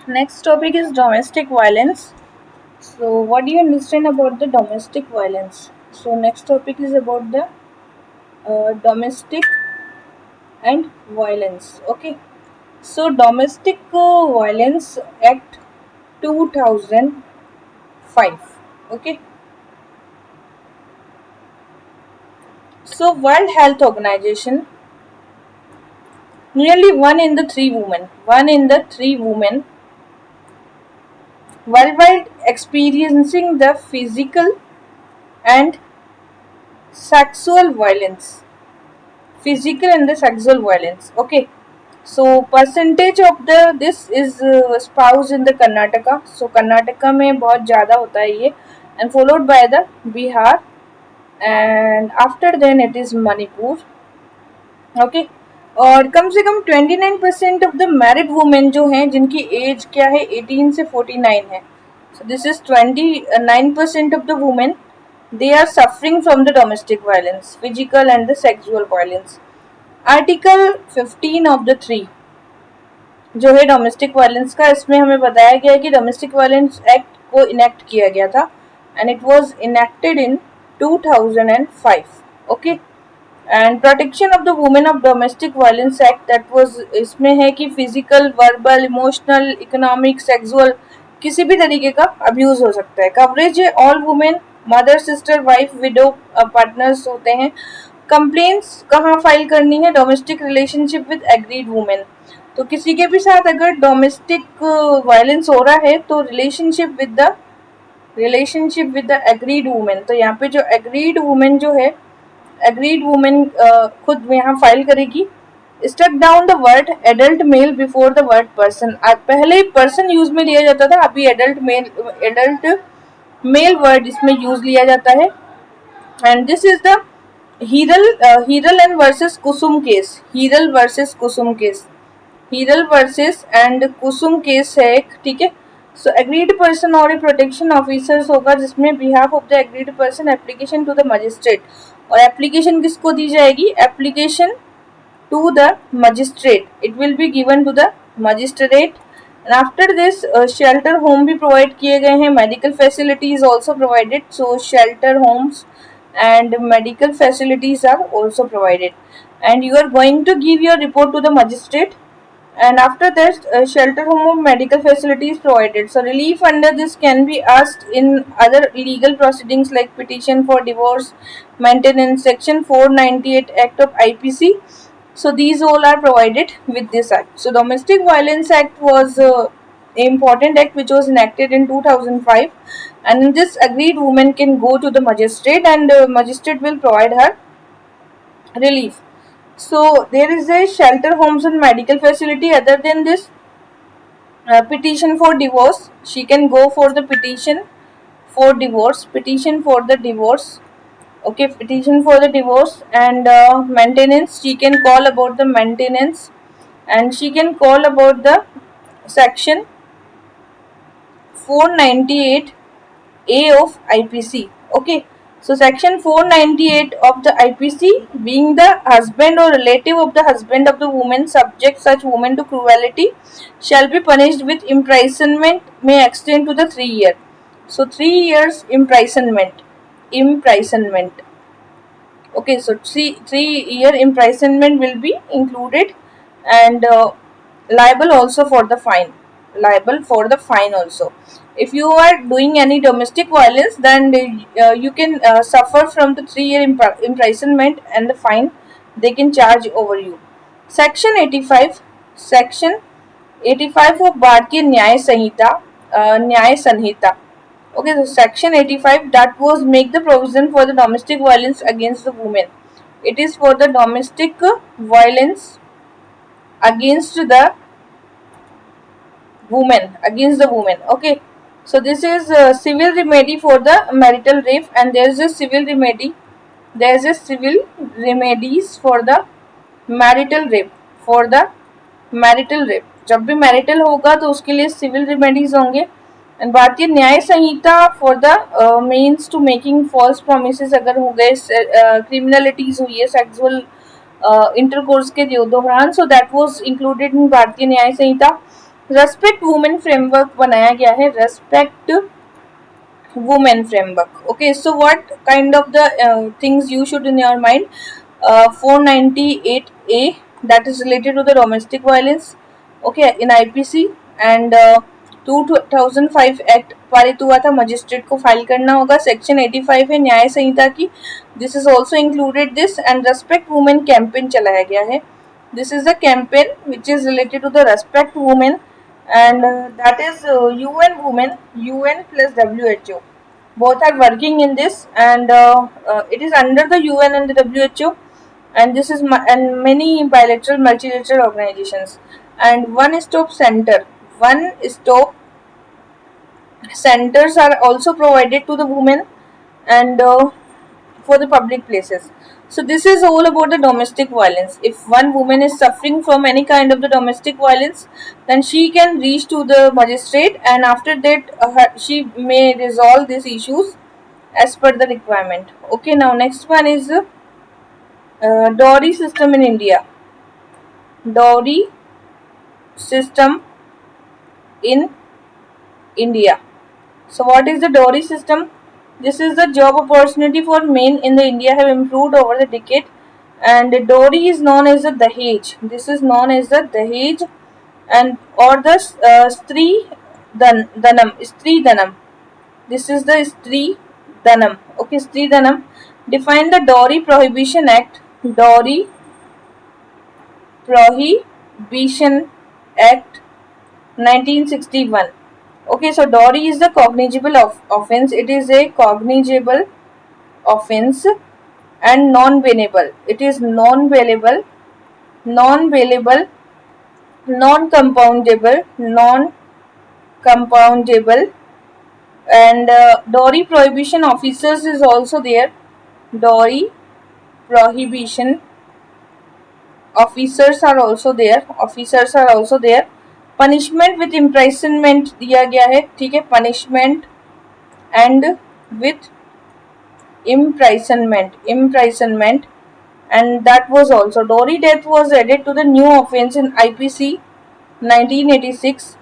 Next topic is domestic violence. So, what do you understand about the domestic violence? So, next topic is about the domestic and violence. Okay. So, Domestic Violence Act 2005. Okay. So, World Health Organization, nearly one in the three women worldwide experiencing the physical and sexual violence. Physical and the sexual violence. Okay. So percentage of the this is spouse in the Karnataka. So Karnataka में बहुत ज़्यादा होता है ये, and followed by the Bihar, and after then it is Manipur. Okay. और कम से कम 29% of the married women जो हैं जिनकी एज क्या है 18 से 49 है. So this is 29% of the women, they are suffering from the domestic violence, physical and the sexual violence. Article 15 of the 3 जो है डोमेस्टिक वायलेंस का, इसमें हमें बताया गया है कि डोमेस्टिक वायलेंस एक्ट को इनेक्ट किया गया था and it was enacted in 2005. Okay. And protection of the women of domestic violence act that was, इसमें है कि physical, verbal, emotional, economic, sexual किसी भी तरीके का अब्यूज हो सकता है. कवरेज है all women, mother, sister, wife, window, partners होते हैं. कंप्लेंट्स कहाँ फाइल करनी है? Domestic relationship with agreed women. तो किसी के भी साथ अगर डोमेस्टिक वायलेंस हो रहा है तो relationship with the agreed women. तो यहाँ पे जो एग्रीड वुमेन जो है, एग्रीड वुमेन खुद यहाँ फाइल करेगी. Struck down the word adult male before the word person. पहले पर्सन यूज में लिया जाता था, अभी एडल्ट मेल वर्ड इसमें यूज लिया जाता है. And this is the Heeral and versus Kusum case. Heeral versus Kusum case, Heeral versus and Kusum case है एक. ठीक है. सो एग्रीड पर्सन और प्रोटेक्शन ऑफिसर्स होगा जिसमें behalf of the aggrieved person application to the magistrate. और एप्लीकेशन किसको दी जाएगी? Application to the magistrate. It will be given to the magistrate. And after this shelter home भी provide किए गए हैं. Medical facilities also provided. So shelter homes and medical facilities are also provided, and you are going to give your report to the magistrate, and after that shelter home or medical facilities provided. So relief under this can be asked in other legal proceedings like petition for divorce, maintenance, section 498 act of IPC. So these all are provided with this act. So domestic violence act was important act which was enacted in 2005, and in this agreed woman can go to the magistrate, and magistrate will provide her relief. So there is a shelter homes and medical facility. Other than this, petition for divorce, she can go for the petition for divorce, petition for the divorce. Okay, petition for the divorce. And maintenance, she can call about the maintenance, and she can call about the section 498 A of IPC. Okay. So section 498 of the IPC, being the husband or relative of the husband of the woman subject such woman to cruelty shall be punished with imprisonment may extend to the 3 year. So 3 years imprisonment. Imprisonment. Okay, so three year imprisonment will be included, and liable also for the fine. Liable for the fine also. If you are doing any domestic violence, then you can suffer from the 3 year imprisonment and the fine they can charge over you. Section 85, Section 85 of Bharatiya Nyaya Sanhita, Nyaya Sanhita. Okay, so section 85 that was make the provision for the domestic violence against the women. It is for the domestic violence against the woman, against the woman. Okay, so this is civil remedy for the marital rape, and there is a civil remedy. There is a civil remedies for the marital rape. For the marital rape, जब भी marital होगा तो उसके लिए civil remedies होंगे. And Bharatiya Nyaya Sanhita for the means to making false promises अगर हो गए, क्रिमिनलिटीज हुई है सेक्सुअल इंटरकोर्स के दौरान, so that was included in भारतीय न्याय संहिता. रेस्पेक्ट वुमेन फ्रेमवर्क बनाया गया है, respect women framework. Okay, so what kind of the things you should in your mind? 498A, that is related to the domestic violence, okay, in IPC. And 2005 act पारित हुआ था, magistrate को file करना होगा. Section 85 है न्याय संहिता की, this is also included this. And respect women campaign चलाया गया है. This is the campaign which is related to the respect women, and that is UN Women, UN plus WHO. Both are working in this, and it is under the UN and the WHO, and this is and many bilateral, multilateral organizations. And one stop centers are also provided to the women, and for the public places. So this is all about the domestic violence. If one woman is suffering from any kind of the domestic violence, then she can reach to the magistrate, and after that she may resolve these issues as per the requirement. Okay, now next one is dowry system in India. Dowry system in India. So what is the dowry system? This is the job opportunity for men in the India have improved over the decade, and dowry is known as the Dahej. This is known as the Dahej, and or the Stri Danam. This is the Stri Danam. Okay, Stri Danam. Define the Dowry Prohibition Act. Dowry Prohibition Act 1961. Okay, so dowry is the cognizable offense. It is a cognizable offense and non-bailable. It is non-bailable, non-bailable, non-compoundable, non-compoundable, and dowry prohibition officers is also there. Dowry prohibition officers are also there. Officers are also there. Punishment with imprisonment दिया गया है, ठीक है, punishment and with imprisonment, and that was also dowry death was added to the new offense in IPC 1986,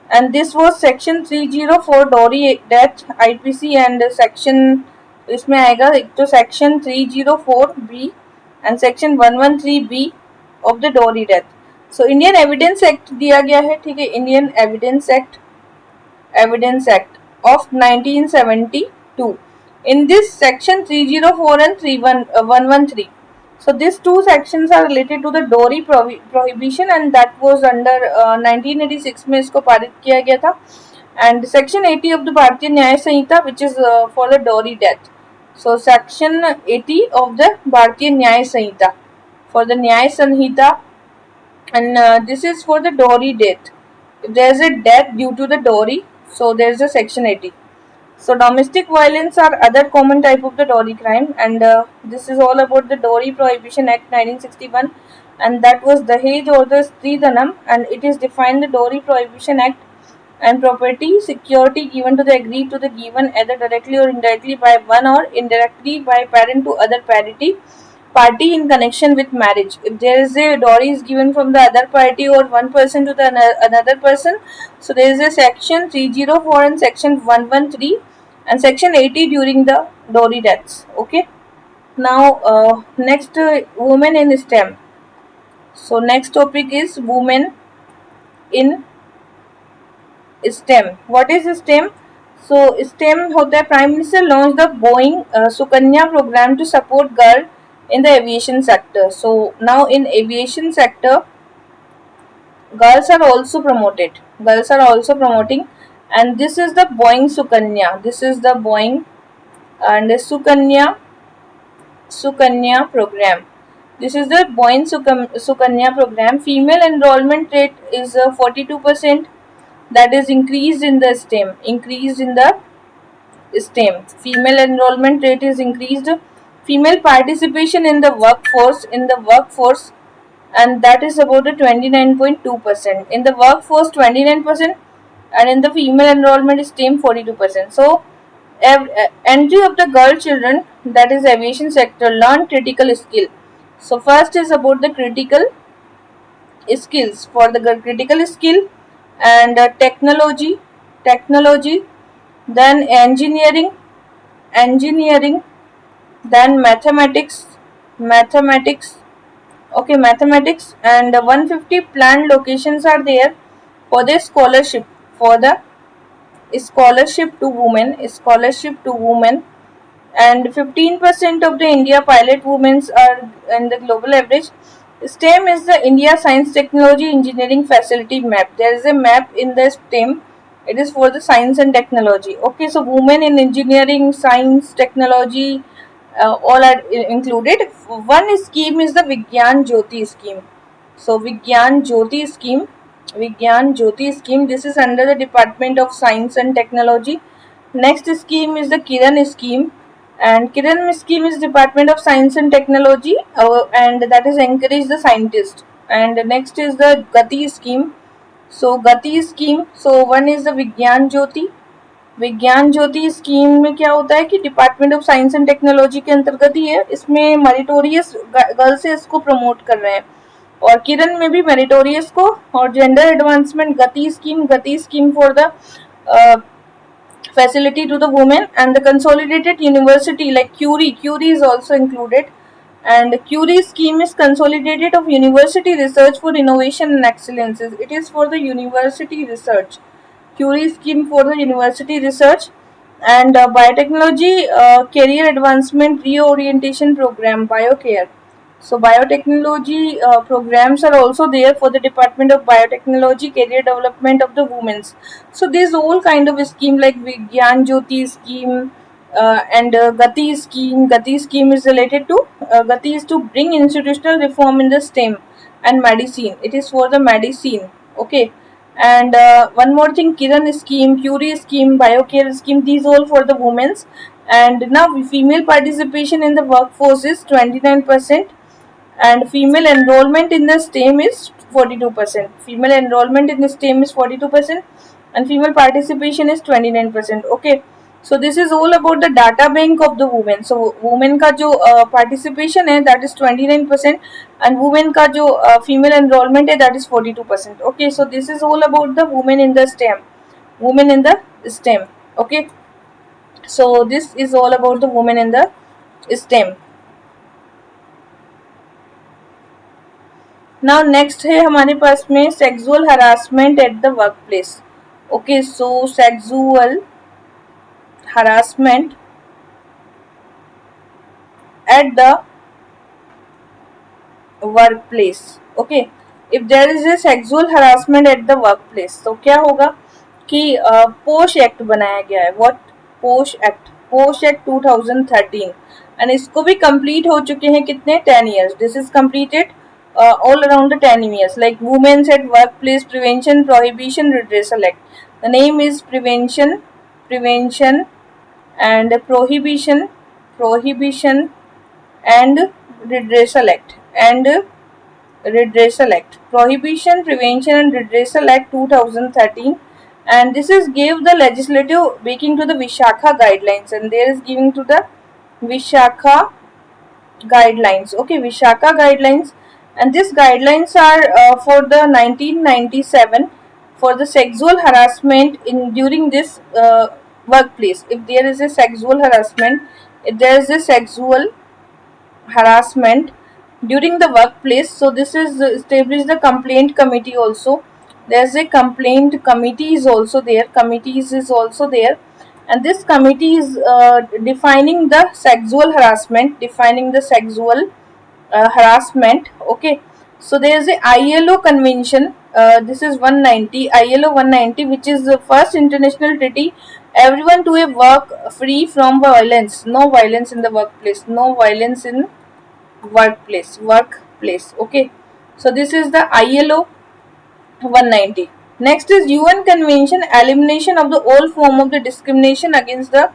and this was section 304 dowry death IPC, and section इसमें आएगा एक तो section 304B and section 113B of the dowry death. So Indian evidence act दिया गया है, ठीक है, Indian evidence act of 1972. In this section 304 and 113. So these two sections are related to the dowry prohibition, and that was under 1986 में इसको पारित किया गया था. And section 80 of the भारतीय न्याय संहिता, which is for the dowry death. So section 80 of the भारतीय न्याय संहिता, for the न्याय संहिता, and this is for the dowry death. If there is a death due to the dowry, so there is a section 80. So domestic violence are other common type of the dowry crime, and this is all about the Dowry Prohibition Act 1961, and that was Dahej or the Stri Danam, and it is defined the Dowry Prohibition Act, and property security given to the agreed to the given either directly or indirectly by one or indirectly by parent to other party in connection with marriage. If there is a dowry is given from the other party or one person to the another person, so there is a section 304 and section 113 and section 80 during the dowry deaths. Okay, now next women in STEM. So next topic is women in STEM. What is STEM? So STEM होता है Prime Minister launched the Boeing Sukanya program to support girl in the aviation sector. So now in aviation sector, girls are also promoting, and this is the Boeing Sukanya. This is the Boeing and Sukanya program. This is the Boeing Sukanya program. Female enrollment rate is 42%. That is increased in the STEM. Female enrollment rate is increased. Female participation in the workforce, and that is about the 29.2%. In the workforce 29%, and in the female enrollment is STEM 42%. So entry of the girl children, that is aviation sector, learn critical skill. So first is about the critical skills. For the critical skill, and technology, then engineering, then mathematics, okay, mathematics, and 150 planned locations are there for the scholarship, for the scholarship to women, and 15% of the India pilot women are in the global average. STEM is the India Science Technology Engineering Facility map. There is a map in the STEM. It is for the science and technology. Okay, so women in engineering, science, technology, all are included. One scheme is the Vigyan Jyoti scheme. So Vigyan Jyoti scheme. This is under the Department of Science and Technology. Next scheme is the Kiran scheme, and Kiran scheme is Department of Science and Technology, and that is encourage the scientist. And next is the Gati scheme. So Gati scheme. So one is the Vigyan Jyoti. विज्ञान ज्योति scheme में क्या होता है कि department of science and technology के अंतर्गत ही है. इसमें मेरिटोरियस गर्ल से इसको प्रमोट कर रहे हैं. और किरण में भी मेरिटोरियस को, और जेंडर एडवांसमेंट गति scheme for the facility to the women, and the consolidated university like Curie is also included, and Curie scheme is consolidated of university research for innovation and excellences. It is for the university research. Curie scheme for the university research, and biotechnology career advancement reorientation program BioCare. So biotechnology programs are also there for the Department of Biotechnology career development of the women's. So there's all kind of scheme like Vigyan Jyoti scheme and Gati scheme. Gati scheme is related to Gati is to bring institutional reform in the STEM and medicine. It is for the medicine. Okay. And one more thing, Kiran scheme, Curie scheme, BioCare scheme, these all for the women's. And now female participation in the workforce is 29%, and female enrollment in the STEM is 42%. Female enrollment in the STEM is 42%, and female participation is 29%. Okay, so this is all about the data bank of the women. So women का जो participation है that is 29%, and women का जो female enrollment है that is 42%. Okay, so this is all about the women in the STEM. Okay, so this is all about the women in the STEM. Now next है हमारे पास में sexual harassment at the work place. Okay, so sexual harassment at the work place. Okay, if there is a sexual harassment at the work place, तो क्या होगा कि पोश act बनाया गया है. व्हाट? पोश एक्ट 2013, एंड इसको भी कंप्लीट हो चुके हैं कितने? 10 years. This is completed all around the 10 years, like Women's at Workplace Prevention, Prohibition, Redressal Act. The name is Prevention and Prohibition and Redressal Act. Prohibition, Prevention and Redressal Act 2013, and this is gave the legislative backing to the Vishakha guidelines, and there is giving to the Vishakha guidelines. Okay, Vishakha guidelines. And these guidelines are for the 1997 for the sexual harassment during this workplace. If there is a sexual harassment during the workplace, so this is established the complaint committee also. There's a complaint committee is also there. And this committee is defining the sexual harassment. Okay, so there is a ILO convention. This is 190, ILO 190, which is the first international treaty. Everyone to a work free from violence. No violence in the workplace. Workplace. Okay, so this is the ILO 190. Next is UN Convention, elimination of the all form of the discrimination against the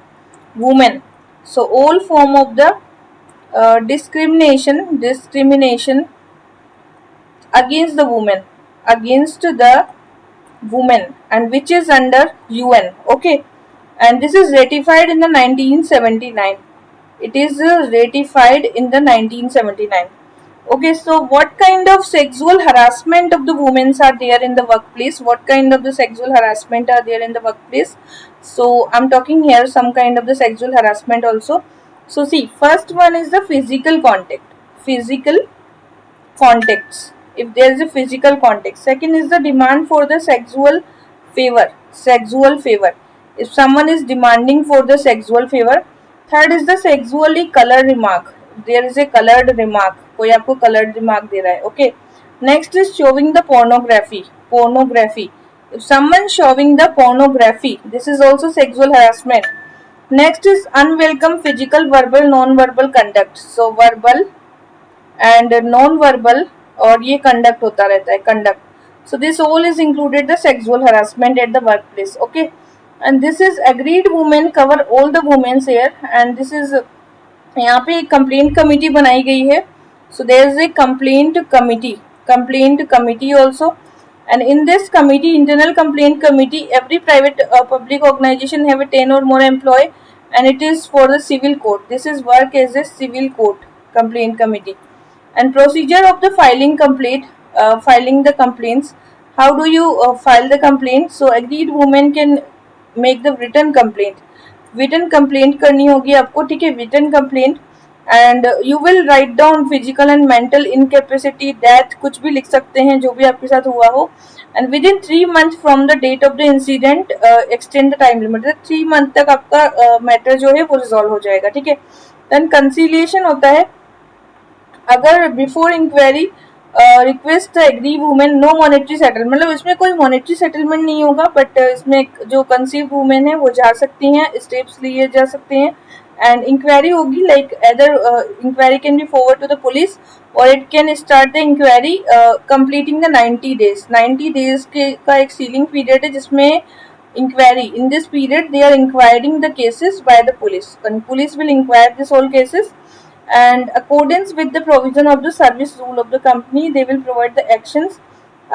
women. So all form of the discrimination against the women, and which is under UN. Okay, and this is ratified in the 1979. It is ratified in the 1979. Okay, so what kind of sexual harassment of the women are there in the workplace? What kind of the sexual harassment are there in the workplace? So I'm talking here some kind of the sexual harassment also. So see, first one is the physical contact. Physical contacts. If there is a physical contact. Second is the demand for the sexual favor. Sexual favor. If someone is demanding for the sexual favor. Third is the sexually colored remark. There is a colored remark. कोई आपको colored remark दे रहा है. Okay. Next is showing the pornography. Pornography. If someone showing the pornography, this is also sexual harassment. Next is unwelcome physical, verbal, non-verbal conduct. So verbal and non-verbal और ये conduct होता रहता है conduct. So this all is included the sexual harassment at the workplace. Okay, and this is agreed women cover all the women's here, and this is यहाँ पे एक complaint committee बनाई गई है. So there is a complaint committee also, and in this committee, internal complaint committee, every private public organization have a 10 or more employee, and it is for the civil court. This is work as a civil court complaint committee. And procedure of the filing complaint, filing the complaints. How do you file the complaint? So agreed women can make the written complaint. Written complaint करनी होगी आपको, ठीक है, written complaint. And you will write down physical and mental incapacity, death, कुछ भी लिख सकते हैं जो भी आपके साथ हुआ हो. And within 3 months from the date of the incident extend the time limit. 3 month तक आपका मैटर जो है वो रिजॉल्व हो जाएगा, ठीक है. देन कंसीलिएशन होता है अगर before inquiry request the aggrieved women no monetary settlement, मतलब इसमें कोई मॉनेटरी सेटलमेंट नहीं होगा, बट इसमें जो कंसीव वुमेन है वो जा सकती हैं, स्टेप्स लिए जा सकते हैं. एंड इंक्वायरी होगी like other inquiry can be forward to the police और it can start the inquiry completing the 90 days. 90 days के का एक सीलिंग पीरियड है जिसमें inquiry, in this period they are inquiring the cases by the police, and police will inquire this all cases, and accordance with the provision of the service rule of the company they will provide the actions.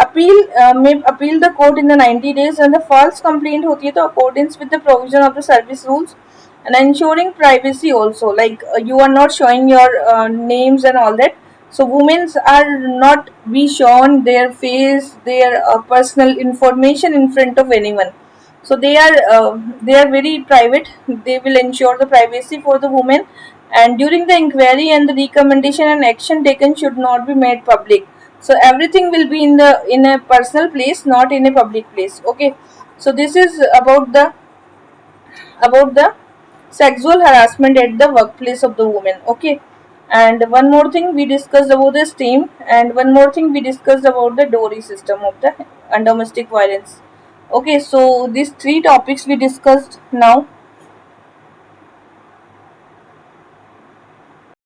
Appeal may appeal the court in the 90 days, and the false complaint होती है तो accordance with the provision of the service rules, and ensuring privacy also, like you are not showing your names and all that. So women are not be shown their face, their personal information in front of anyone. So they are very private. They will ensure the privacy for the women, and during the inquiry and the recommendation and action taken should not be made public. So everything will be in a personal place, not in a public place. Okay, so this is about the sexual harassment at the workplace of the women. Okay, and one more thing we discussed about the STEAM, and one more thing we discussed about the dowry system of the domestic violence. Okay, so these three topics we discussed now.